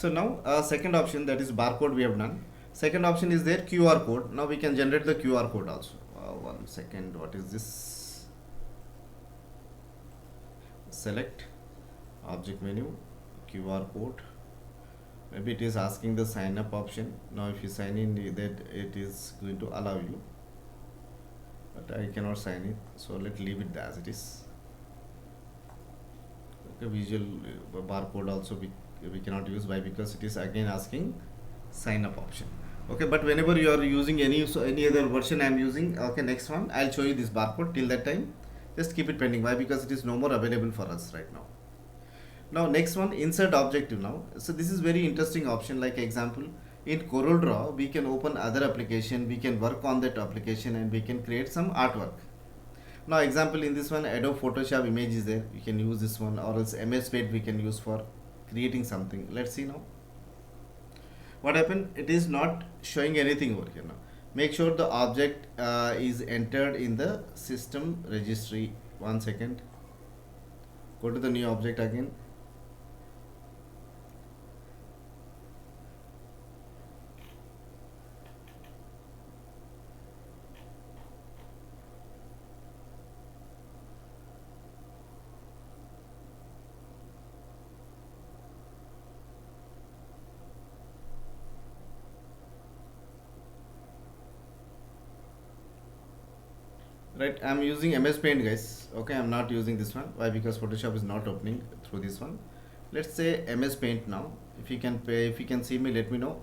So now second option, that is barcode, we have done. Second option is there, QR code. Now we can generate the QR code also. One second, what is this? Select object menu, QR code. Maybe it is asking the sign up option. Now if you sign in, that it is going to allow you, but I cannot sign it, so let's leave it as it is. Okay, visual barcode also we cannot use. Why? Because it is again asking sign up option. Okay, but whenever you are using any other version I am using, okay, next one I'll show you this barcode. Till that time, just keep it pending. Why? Because it is no more available for us right now. Now next one, insert objective now. So this is very interesting option. Like example, in CorelDraw we can open other application, we can work on that application, and we can create some artwork. Now example, in this one Adobe Photoshop image is there, we can use this one, or else MS Paint we can use for creating something. Let's see now. What happened? It is not showing anything over here now. Make sure the object is entered in the system registry. One second. Go to the new object again. Right, I'm using MS Paint, guys. Okay, I'm not using this one. Why? Because Photoshop is not opening through this one. Let's say MS Paint now. If you can pay, if you can see me, let me know.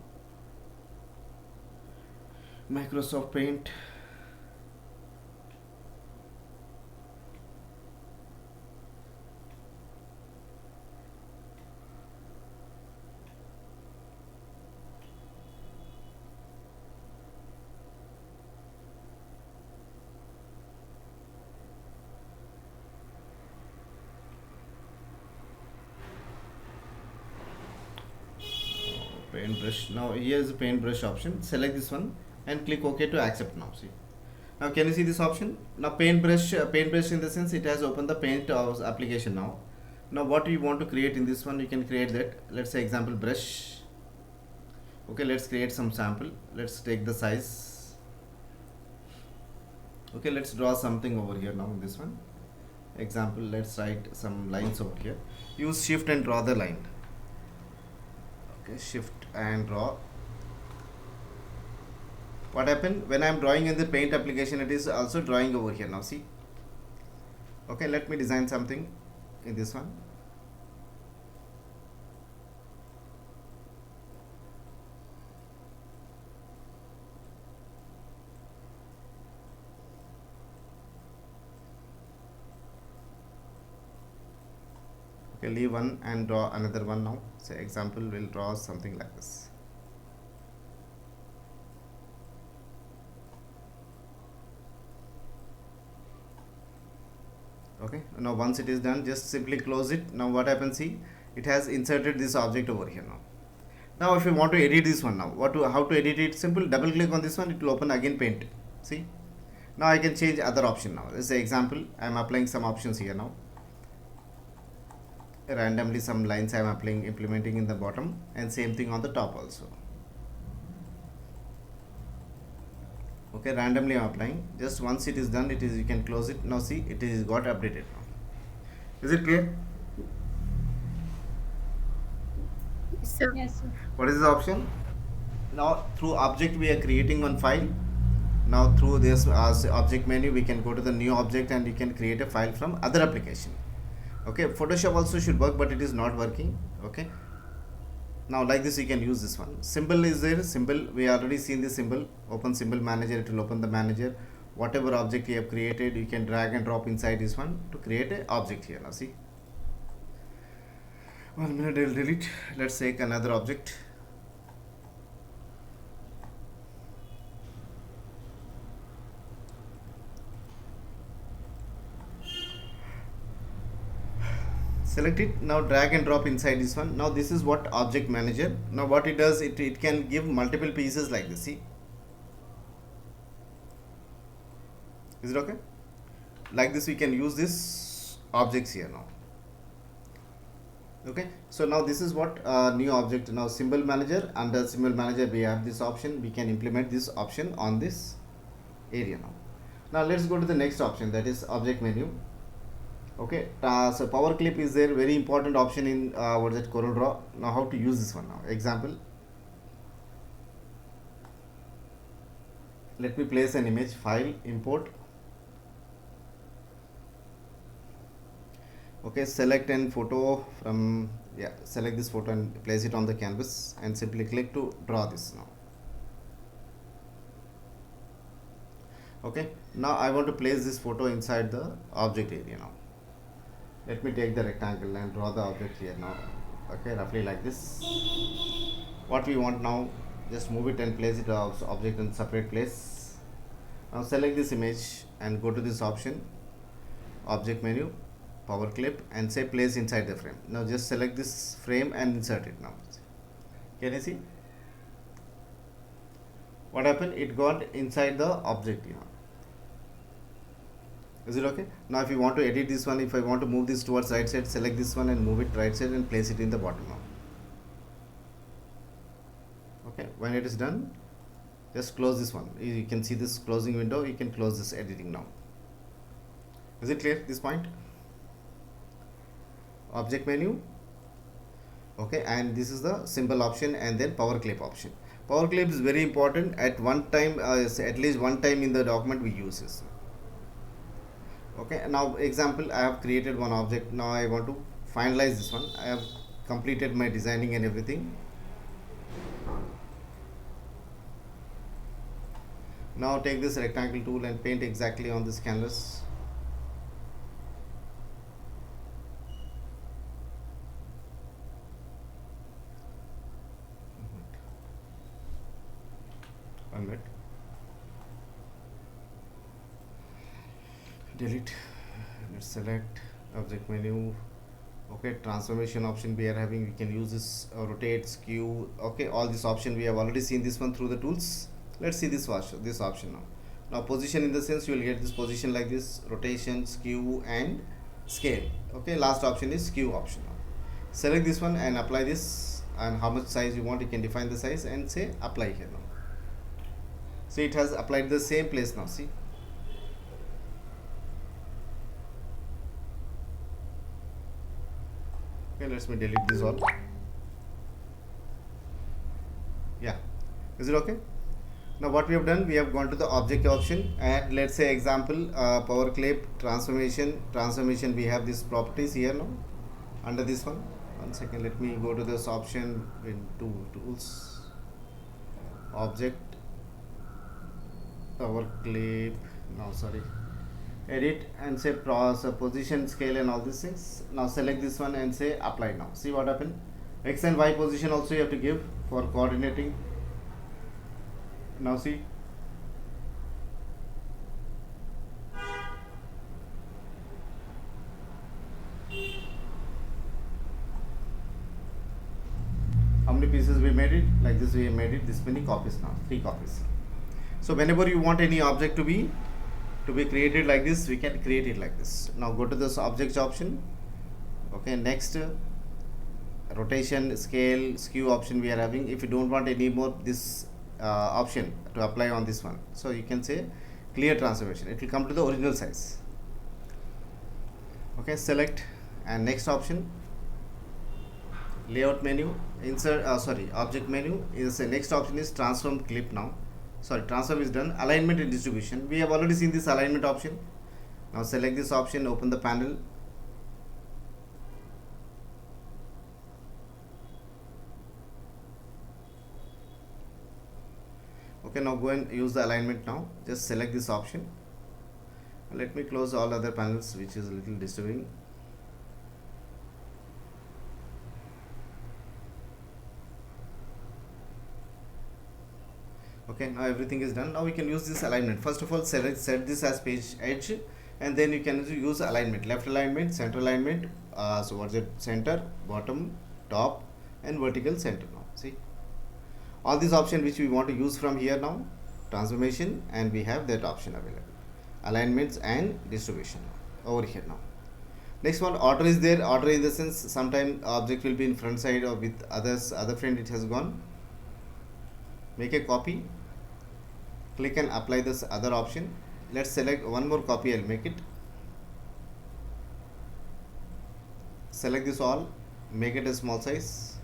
Microsoft Paint. Paintbrush. Now here is the paintbrush option. Select this one and click OK to accept now. See. Now can you see this option? Now paintbrush in the sense it has opened the paint application now. Now what we want to create in this one, you can create that. Let's say example brush. Okay, let's create some sample. Let's take the size. Okay, let's draw something over here now in this one. Example, let's write some lines over here. Use shift and draw the line. Okay, shift and draw. What happened when I am drawing in the paint application, it is also drawing over here now. See. Okay, let me design something in this one. Okay, leave one and draw another one now. Say example, will draw something like this. Okay, now once it is done, just simply close it. Now what happens? See, it has inserted this object over here now. Now if you want to edit this one now, how to edit it? Simple, double click on this one, it will open again paint. See, now I can change other option now. This is the example. I am applying some options here now. Randomly some lines I am applying, implementing in the bottom, and same thing on the top also. Okay, randomly I am applying. Just once it is done, it is, you can close it. Now see, it is got updated now. Is it clear? Yes, sir. Yes, sir. What is the option? Now through object we are creating one file. Now through this object menu we can go to the new object and you can create a file from other application. Okay, Photoshop also should work, but it is not working. Okay, now like this you can use this one. Symbol is there. Symbol, we already seen the symbol. Open symbol manager, it will open the manager. Whatever object you have created, you can drag and drop inside this one to create a object here. Now see, 1 minute, I'll delete. Let's take another object. Select it. Now drag and drop inside this one. Now this is what object manager. Now what it does, it can give multiple pieces like this. See, is it okay? Like this we can use this objects here now. Okay, so now this is what new object. Now symbol manager, under symbol manager we have this option, we can implement this option on this area. Now let's go to the next option, that is object menu. Okay, so power clip is there, very important option in what is it, CorelDraw. Now how to use this one now? Example, let me place an image, file, import. Okay, select an photo from, yeah, select this photo and place it on the canvas and simply click to draw this now. Okay, now I want to place this photo inside the object area now. Let me take the rectangle and draw the object here now. Okay, roughly like this. What we want now, just move it and place it as object in separate place. Now select this image and go to this option, object menu, power clip, and say place inside the frame. Now just select this frame and insert it now. Can you see what happened? It got inside the object here. Is it okay? Now if you want to edit this one, if I want to move this towards right side, select this one and move it right side and place it in the bottom now. Okay, when it is done, just close this one. You can see this closing window, you can close this editing now. Is it clear, this point? Object menu, okay, and this is the symbol option, and then power clip option. Power clip is very important. At one time, at least one time in the document we use this. Okay, now example, I have created one object. Now I want to finalize this one. I have completed my designing and everything. Now take this rectangle tool and paint exactly on this canvas. One minute. Delete. Let's select object menu. Okay, transformation option we are having. We can use this rotate, skew. Okay, all this option we have already seen this one through the tools. Let's see this option now. Now position, in the sense you will get this position like this, rotation, skew, and scale. Okay, last option is skew option now. Select this one and apply this, and how much size you want, you can define the size and say apply here now. See, it has applied the same place now. See, okay, let me delete this all. Yeah, is it okay? Now what we have done, we have gone to the object option, and let's say example, power clip, transformation, we have these properties here now under this one. One second, let me go to this option into tools, object, power clip, no sorry, edit, and say position, scale, and all these things. Now select this one and say apply now. See what happened? X and Y position also you have to give for coordinating. Now see, how many pieces we made it? Like this we made it this many copies now, 3 copies. So whenever you want any object to be created like this, we can create it like this. Now go to this object option. Okay, next rotation, scale, skew option we are having. If you don't want any more this option to apply on this one, so you can say clear transformation, it will come to the original size. Okay, select, and next option, layout menu, insert, object menu is the next option is transform clip now. Sorry, transform is done. Alignment and distribution, we have already seen this alignment option. Now select this option, open the panel. Okay, now go and use the alignment now. Just select this option. Let me close all other panels, which is a little disturbing. Okay, now everything is done. Now we can use this alignment. First of all, set this as page edge, and then you can use alignment, left alignment, center alignment. So what's it? Center, bottom, top, and vertical center now. See, all these options which we want to use from here now, transformation, and we have that option available, alignments and distribution over here now. Next one, order is there. Order in the sense sometime object will be in front side or with other friend it has gone. Make a copy, click and apply this other option. Let's select one more copy. I'll make it. Select this all, make it a small size.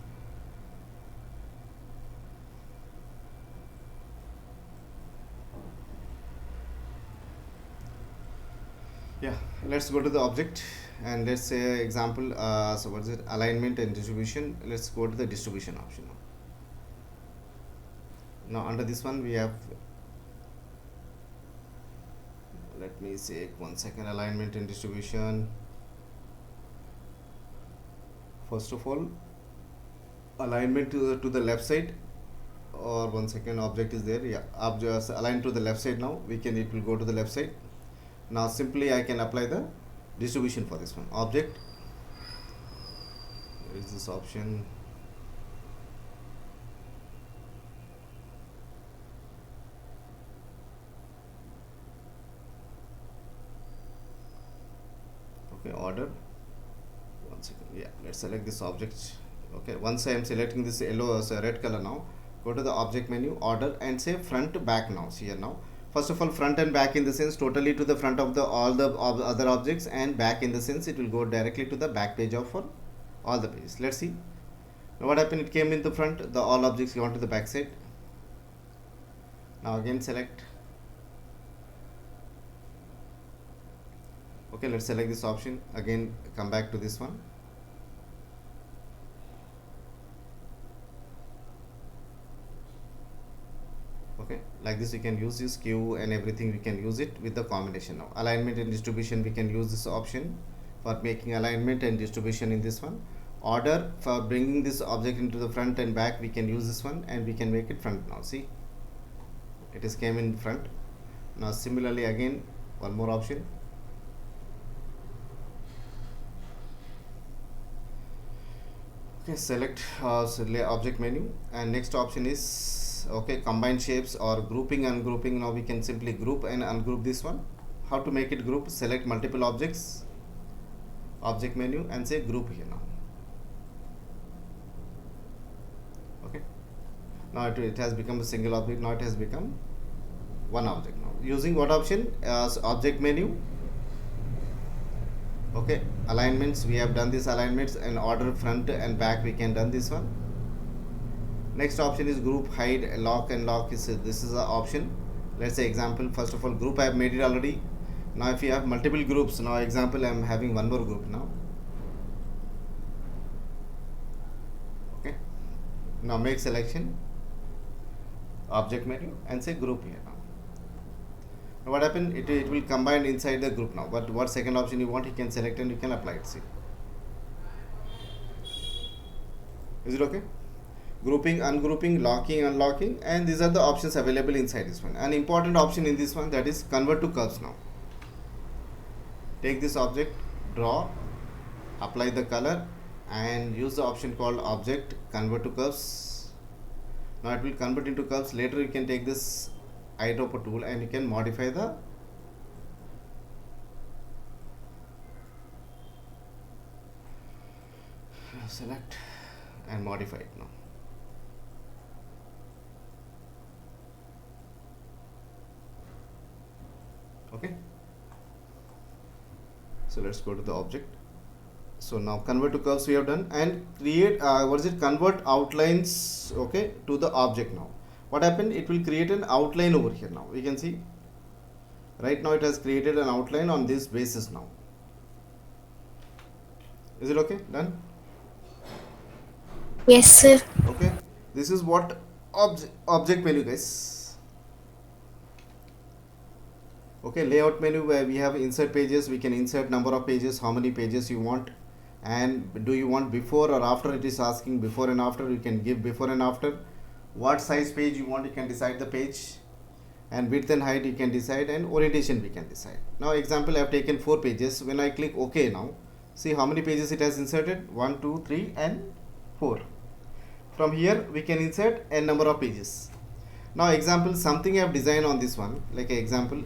Yeah, let's go to the object and let's say example, so what is it, alignment and distribution. Let's go to the distribution option now. Under this one we have, let me say 1 second, alignment and distribution. First of all, alignment to the left side, or 1 second, object is there. Yeah, object align to the left side. Now it will go to the left side. Now simply I can apply the distribution for this one. Object, where is this option? Okay, order. 1 second. Yeah, let's select this object. Okay, once I am selecting this yellow as a red color now, go to the object menu, order, and say front back now. See here now. First of all, front and back in the sense totally to the front of the all the other objects, and back in the sense it will go directly to the back page of for all the pages. Let's see. Now what happened? It came in the front. The all objects gone to the back side. Now again select. Okay, let's select this option. Again come back to this one. Okay, like this we can use this queue and everything, we can use it with the combination. Now alignment and distribution, we can use this option for making alignment and distribution in this one. Order, for bringing this object into the front and back, we can use this one, and we can make it front. Now see, it is came in front. Now similarly again one more option. Okay, select object menu, and next option is okay, combine shapes or grouping, ungrouping. Now we can simply group and ungroup this one. How to make it group? Select multiple objects, object menu, and say group here now. Okay, now it has become a single object. Now it has become one object. Now using what option? As object menu. Okay, alignments, we have done this alignments, and order front and back, we can done this one. Next option is group, hide, lock, and lock is this is the option. Let's say example, first of all, group I have made it already. Now if you have multiple groups, now example I am having one more group now. Okay, now make selection, object menu, and say group here now. Now what happened? It will combine inside the group now. But what second option you want, you can select and you can apply it. See, is it okay? Grouping, ungrouping, locking, unlocking, and these are the options available inside this one. An important option in this one, that is convert to curves. Now take this object, draw, apply the color, and use the option called object convert to curves. Now it will convert into curves. Later you can take this eyedropper tool and you can modify the select and modify it now. Okay, so let's go to the object. So now convert to curves we have done, and create convert outlines, okay, to the object. Now what happened? It will create an outline over here. Now we can see right now it has created an outline on this basis. Now is it okay? Done? Yes, sir. Okay, this is what object menu, guys. Okay, layout menu, where we have insert pages. We can insert number of pages, how many pages you want, and do you want before or after? It is asking before and after. You can give before and after. What size page you want, you can decide the page, and width and height you can decide, and orientation we can decide. Now example, I have taken 4 pages. When I click OK, now see how many pages it has inserted. 1, 2, 3 and 4. From here we can insert n number of pages. Now example, something I have designed on this one, like an example.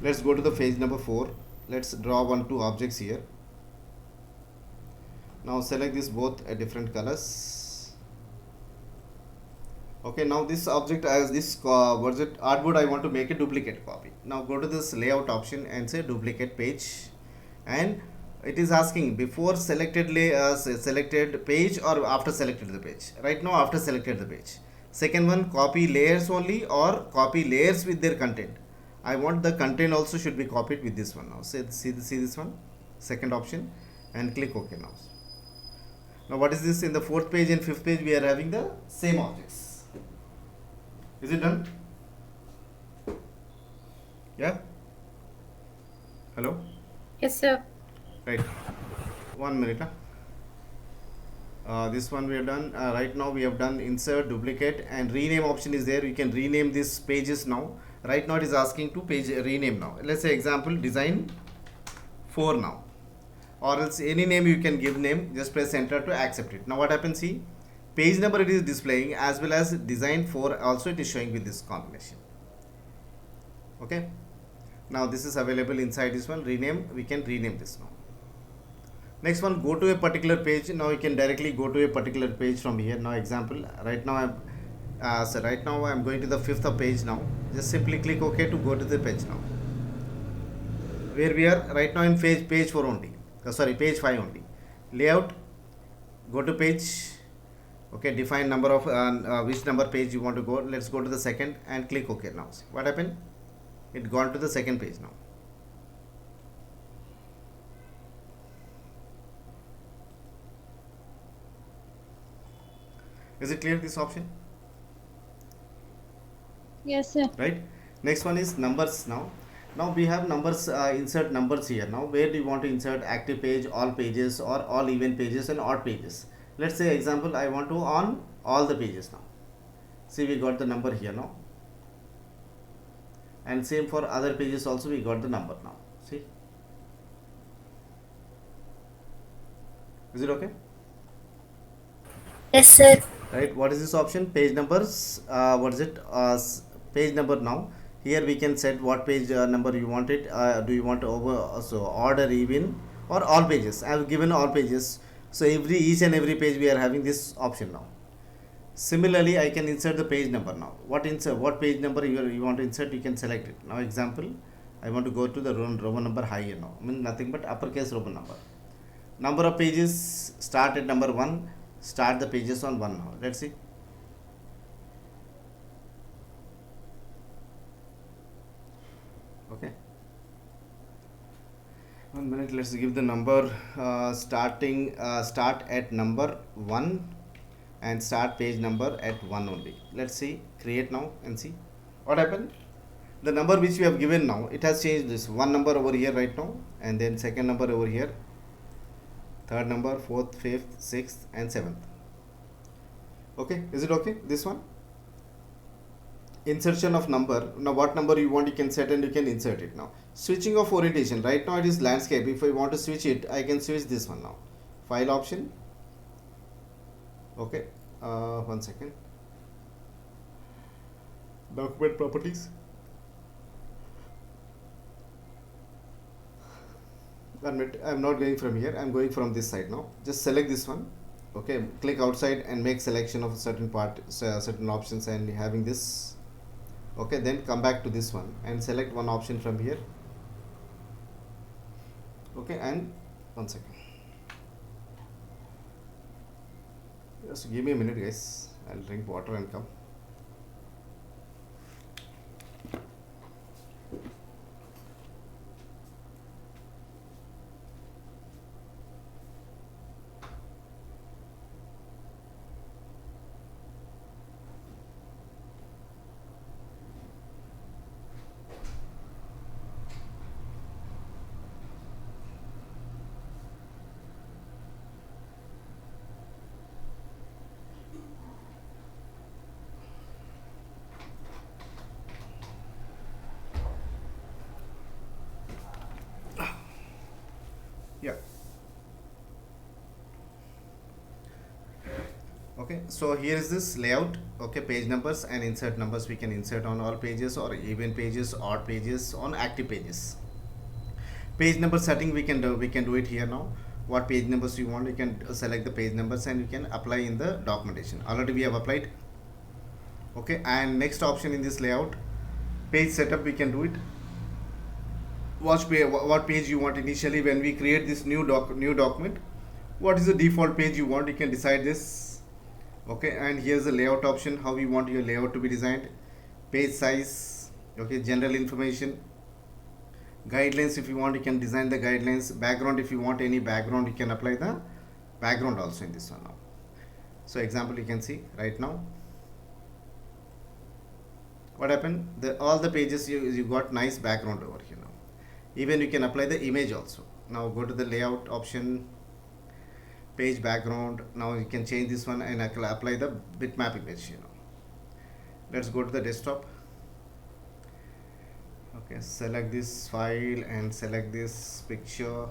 Let's go to the page number 4. let's draw one two objects here. Now select this both different colors. Okay, now this object as this was it artboard, I want to make a duplicate copy. Now go to this layout option and say duplicate page, and it is asking before selected selected page or after selected the page. Right now after selected the page. Second one, copy layers only or copy layers with their content. I want the content also should be copied with this one. Now see this one, second option, and click OK now. Now what is this? In the fourth page and fifth page we are having the same objects. Is it done? Yeah? Hello? Yes, sir. Right. 1 minute. This one we have done. Right now we have done insert, duplicate, and rename option is there. You can rename these pages now. Right now it is asking to page rename now. Let's say example design 4 now. Or else any name you can give name. Just press enter to accept it. Now what happens? See, page number it is displaying as well as design 4 also it is showing with this combination. Okay. Now this is available inside this one. Rename. We can rename this now. Next one, go to a particular page. Now you can directly go to a particular page from here. Now example, right now I'm going to the fifth page now. Just simply click OK to go to the page now. Where we are right now in page 4 only. Page 5 only. Layout. Go to page. Okay, define number of which number page you want to go. Let's go to the second and click OK now. See what happened? It gone to the second page now. Is it clear this option? Yes, sir. Right. Next one is numbers now. Now we have numbers, insert numbers here. Now where do you want to insert? Active page, all pages, or all event pages and odd pages. Let's say example I want to on all the pages now. See, we got the number here now. And same for other pages also we got the number now. See. Is it okay? Yes, sir. Right, what is this option? Page numbers. What is it? Page number now. Here we can set what page number you want it. Do you want to order even or all pages? I have given all pages. So each and every page we are having this option now. Similarly, I can insert the page number now. What page number you want to insert? You can select it. Now example, I want to go to the Roman number high here now. I mean nothing but uppercase Roman number. Number of pages start at number 1. Start the pages on 1 now. Let's see. Okay. 1 minute. Let's give the number start at number 1 and start page number at 1 only. Let's see. Create now and see what happened. The number which we have given now, it has changed. This one number over here right now, and then second number over here, third number, fourth, fifth, sixth, and seventh. Okay, is it okay? This one, insertion of number. Now what number you want, you can set and you can insert it now. Switching of orientation. Right now it is landscape. If I want to switch it, I can switch this one now. File option. Okay, 1 second. Document properties. 1 minute. I am not going from here. I am going from this side now. Just select this one. Okay, click outside and make selection of a certain part, certain options, and having this. Okay, then come back to this one and select one option from here. Okay, and 1 second. Just give me a minute, guys. I'll drink water and come. Yeah. Okay, so here is this layout. Okay, page numbers and insert numbers. We can insert on all pages or even pages, odd pages, on active pages. Page number setting we can do it here now. What page numbers you want, you can select the page numbers and you can apply in the documentation. Already we have applied. Okay, and next option in this layout, page setup, we can do it. What page you want initially when we create this new document. What is the default page you want, you can decide this. Okay, and here's the layout option, how you want your layout to be designed. Page size, okay, general information, guidelines, if you want you can design the guidelines. Background, if you want any background you can apply the background also in this one now. So example, you can see right now what happened, all the pages you got nice background over here now. Even you can apply the image also. Now go to the layout option, page background. Now you can change this one and I can apply the bitmap image, Let's go to the desktop. Okay, select this file and select this picture.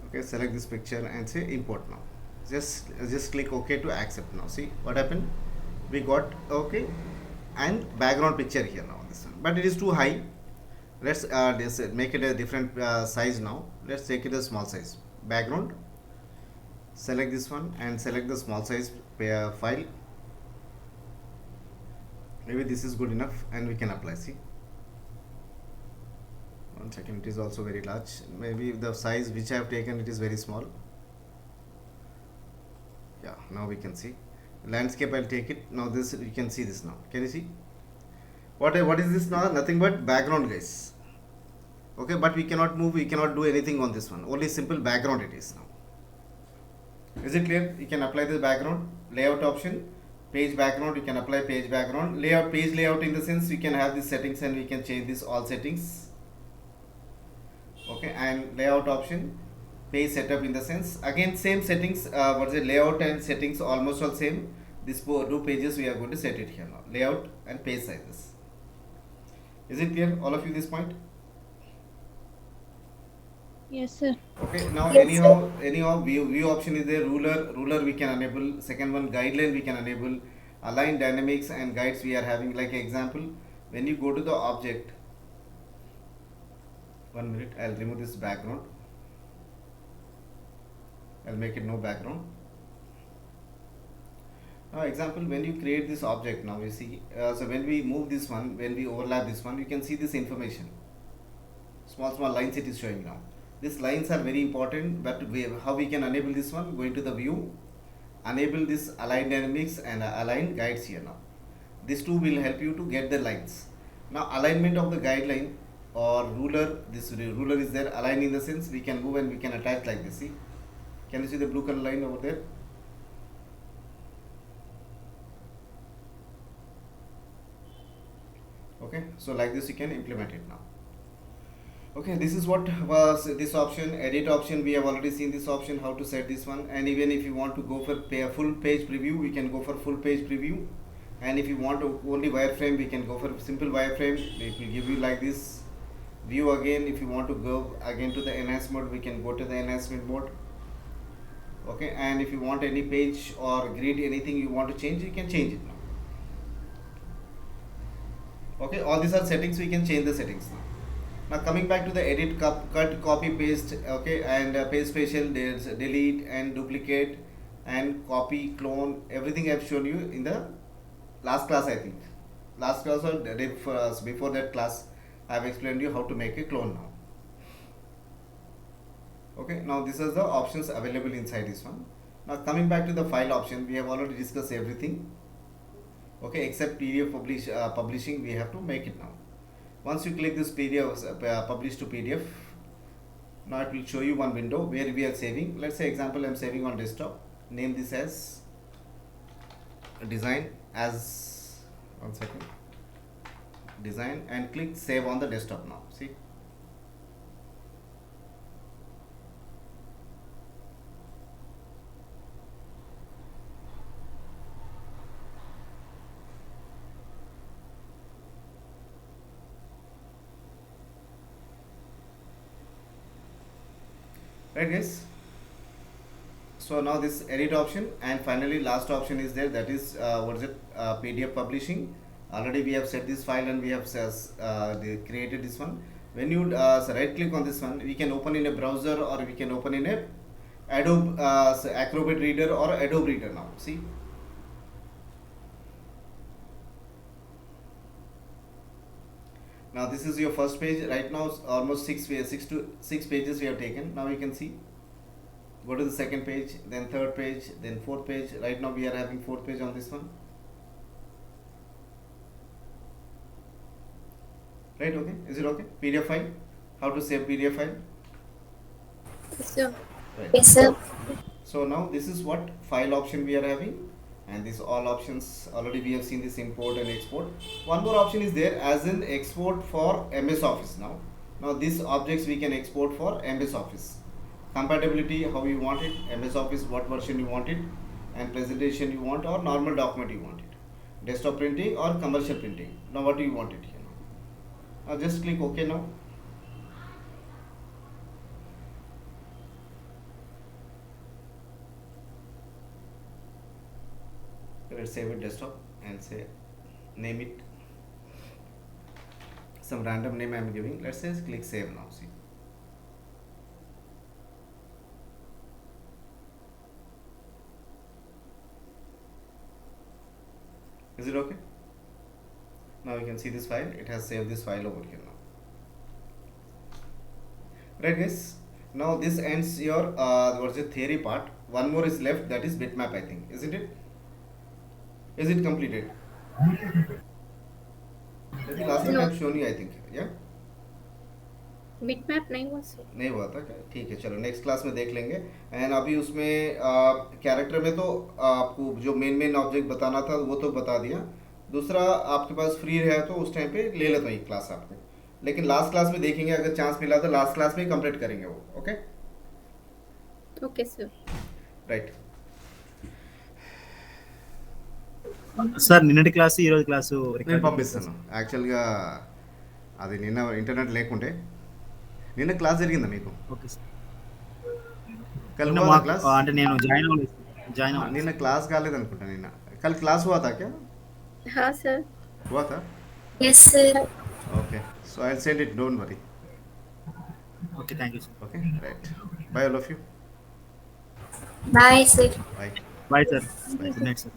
Okay, select this picture and say import now. Just click OK to accept now. See what happened, we got okay and background picture here now this one, but it is too high. Let's make it a different size now. Let's take it a small size. Background, select this one and select the small size file. Maybe this is good enough and we can apply. See, one second, it is also very large. Maybe the size which I have taken, it is very small. Yeah, now we can see landscape. I'll take it now. This you can see this now. Can you see what is this now? Nothing but background, guys. Okay, but we cannot move, we cannot do anything on this one, only simple background it is now. Is it clear? You can apply the background. Layout option, page background, you can apply page background. Layout, page layout, in the sense we can have these settings and we can change this all settings. Okay, and layout option, page setup, in the sense again same settings. What's the layout and settings almost all same. These two pages we are going to set it here now, layout and page sizes. Is it clear, all of you, this point? Yes, sir. Okay, now Yes, anyhow view option is there. Ruler we can enable. Second one, guideline we can enable. Align, dynamics and guides we are having. Like example, when you go to the object, 1 minute, I'll remove this background. I'll make it no background. Now example, when you create this object, now you see, so when we move this one, when we overlap this one, you can see this information. Small lines it is showing now. These lines are very important, but how we can enable this one? Going to the view, enable this align dynamics and align guides here now. These two will help you to get the lines. Now alignment of the guideline or ruler, this ruler is there. Align, in the sense we can move and we can attach like this. See, can you see the blue color line over there? Okay, so like this you can implement it now. Okay, this is what was this option. Edit option, we have already seen this option, how to set this one. And even if you want to go for a full page preview, we can go for full page preview. And if you want to only wireframe, we can go for simple wireframe. It will give you like this. View again, if you want to go again to the enhance mode, we can go to the enhancement mode. Okay, and if you want any page or grid, anything you want to change, you can change it now. Okay, all these are settings, we can change the settings now. Now coming back to the edit, cut, copy, paste, okay, and paste special, there's delete and duplicate and copy, clone, everything I've shown you in the last class, I think. Last class or before that class, I've explained you how to make a clone now. Okay, now this is the options available inside this one. Now coming back to the file option, we have already discussed everything. Okay, except PDF publishing, we have to make it now. Once you click this PDF, publish to PDF, now it will show you one window where we are saving. Let's say example, I'm saving on desktop. Name this as design as, one second, design, and click save on the desktop now. See, right guys? So now this edit option, and finally last option is there, that is PDF publishing. Already we have set this file and we have created this one. When you right click on this one, we can open in a browser or we can open in a Adobe Acrobat Reader or Adobe Reader now. See. Now this is your first page. Right now almost six pages we have taken. Now you can see. Go to the second page, then third page, then fourth page. Right now we are having fourth page on this one. Right, okay? Is it okay? PDF file? How to save PDF file? Yes, sir. Right. Yes, sir. So now this is what file option we are having, and this all options already we have seen this import and export. One more option is there as in export for MS Office now. Now these objects we can export for MS Office. Compatibility, how you want it, MS Office, what version you want it, and presentation you want or normal document you want it. Desktop printing or commercial printing. Now what do you want it here? Now just click OK now. Let's save it desktop and say name it some random name I am giving. Let's say click save now. See. Is it okay? Now you can see this file. It has saved this file over here now. Right, guys. Now this ends your what's the theory part. One more is left. That is bitmap, I think. Isn't it? Is it completed? I think last time I No, have shown you. I think. Yeah. bitmap नहीं हुआ sir. नहीं हुआ था क्या? ठीक है, चलो next class में देख लेंगे. एंड अभी उसमें कैरेक्टर में तो आपको जो मेन ऑब्जेक्ट बताना था वो तो बता दिया. दूसरा आपके पास फ्री है तो उस टाइम पे ले लेता हूँ ये क्लास आपको, लेकिन लास्ट क्लास में देखेंगे. अगर चांस मिला तो लास्ट क्लास में कंप्लीट करेंगे वो. Okay Okay, sir. Right. Sir నిన్నటి క్లాసు ఈరోజు క్లాసు నేను పంపిస్తాను. యాక్చువల్గా అది నిన్న ఇంటర్నెట్ లేకుంటే నిన్న క్లాస్ జరిగిందా మీకు? Okay sir. कल నిన్న हुआ था మాకు क्लास? అంటే నేను జాయిన్ అవ్వలేదు. నిన్న క్లాస్ కాలేదనుకుంటా. నిన్న कल क्लास हुआ था क्या? हाँ सर. हुआ था. Yes, sir. Okay, so I'll send it, don't worry. Okay thank you sir. Okay, right. Bye all of you. Bye, sir. Bye. Bye sir. Bye. Good night sir.